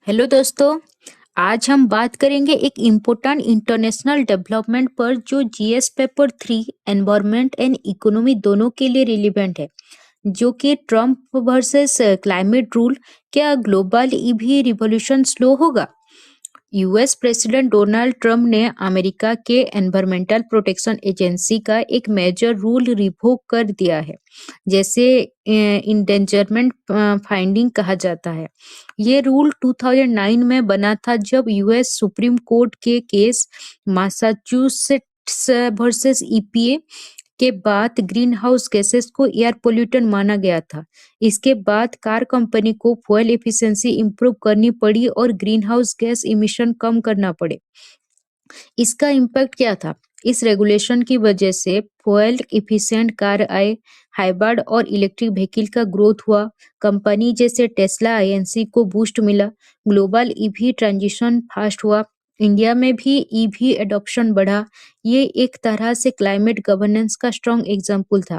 Hello दोस्तों। आज हम बात करेंगे एक इम्पोर्टेंट इंटरनेशनल डेवलपमेंट पर जो GS paper 3 environment and economy दोनों के लिए रिलेवेंट है, जो कि ट्रम्प वर्सेस क्लाइमेट रूल। क्या ग्लोबल ईवी रिवॉल्यूशन स्लो होगा? यूएस प्रेसिडेंट डोनाल्ड ट्रम्प ने अमेरिका के एनवायरमेंटल प्रोटेक्शन एजेंसी का एक मेजर रूल रिवोक कर दिया है, जैसे इंडेंजरमेंट फाइंडिंग कहा जाता है। ये रूल 2009 में बना था, जब यूएस सुप्रीम कोर्ट के केस मैसाचुसेट्स वर्सेस ईपीए के बाद ग्रीन हाउस गैसेस को एयर पोल्यूटेंट माना गया था। इसके बाद कार कंपनी को फ्यूल एफिशिएंसी इंप्रूव करनी पड़ी और ग्रीन हाउस गैस इमिशन कम करना पड़े। इसका इम्पैक्ट क्या था? इस रेगुलेशन की वजह से फ्यूल इफिशिएंट कार आए, हाइब्रिड और इलेक्ट्रिक व्हीकल का ग्रोथ हुआ, कंपनी जैसे टेस्ला आईएनसी को बूस्ट मिला, ग्लोबल ईवी ट्रांजिशन फास्ट हुआ, इंडिया में भी ईवी एडॉप्शन बढ़ा। ये एक तरह से क्लाइमेट गवर्नेंस का स्ट्रॉन्ग एग्जाम्पल था।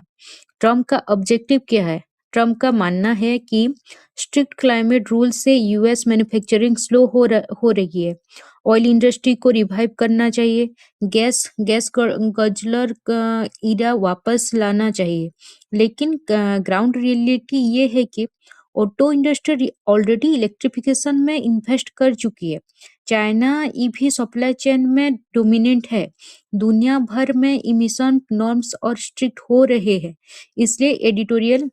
ट्रम्प का ऑब्जेक्टिव क्या है? ट्रम्प का मानना है कि स्ट्रिक्ट क्लाइमेट रूल से यूएस मैन्युफैक्चरिंग स्लो हो रही है। ऑयल इंडस्ट्री को रिवाइव करना चाहिए, गैस गैस गजलर का इरा वापस लाना चाहिए। लेकिन ग्राउंड रियलिटी ये है कि ऑटो इंडस्ट्री ऑलरेडी इलेक्ट्रिफिकेशन में इन्वेस्ट कर चुकी है। चाइना ईवी सप्लाई चेन में डोमिनेंट है। दुनिया भर में इमिशन नॉर्म्स और स्ट्रिक्ट हो रहे हैं। इसलिए एडिटोरियल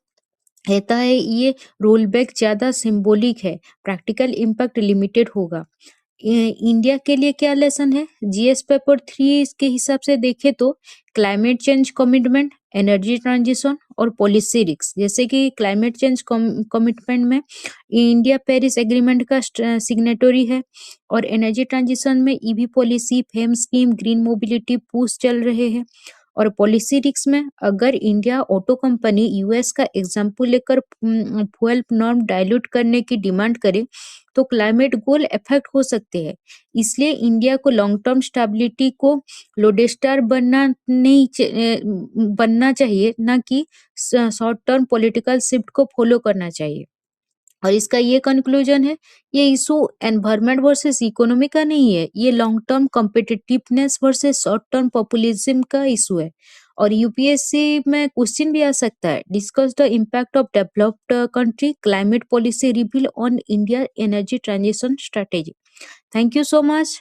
कहता है ये रोल बैक ज्यादा सिंबॉलिक है, प्रैक्टिकल इम्पैक्ट लिमिटेड होगा। इंडिया के लिए क्या लेसन है? जीएस पेपर 3 के हिसाब से देखें तो climate change commitment, energy transition और पॉलिसी रिस्क। जैसे कि क्लाइमेट चेंज कमिटमेंट में इंडिया पेरिस एग्रीमेंट का सिग्नेटरी है, और एनर्जी ट्रांजिशन में EV policy, fame scheme, green mobility push चल रहे हैं। और पॉलिसी रिस्क में अगर इंडिया ऑटो कंपनी यूएस का एग्जाम्पल लेकर फ्यूल नॉर्म डाइल्यूट करने की डिमांड करे तो क्लाइमेट गोल इफेक्ट हो सकते हैं। इसलिए इंडिया को लॉन्ग टर्म स्टेबिलिटी को लोडेस्टार बनना चाहिए, ना कि शॉर्ट टर्म पॉलिटिकल शिफ्ट को फॉलो करना चाहिए। और इसका ये कंक्लूजन है, ये इशू एनवायरनमेंट वर्सेस इकोनॉमी का नहीं है, ये long term competitiveness versus short term populism का इशू है। और यूपीएससी में क्वेश्चन भी आ सकता है, discuss the impact of developed country climate policy reveal on India energy transition strategy. Thank you so much.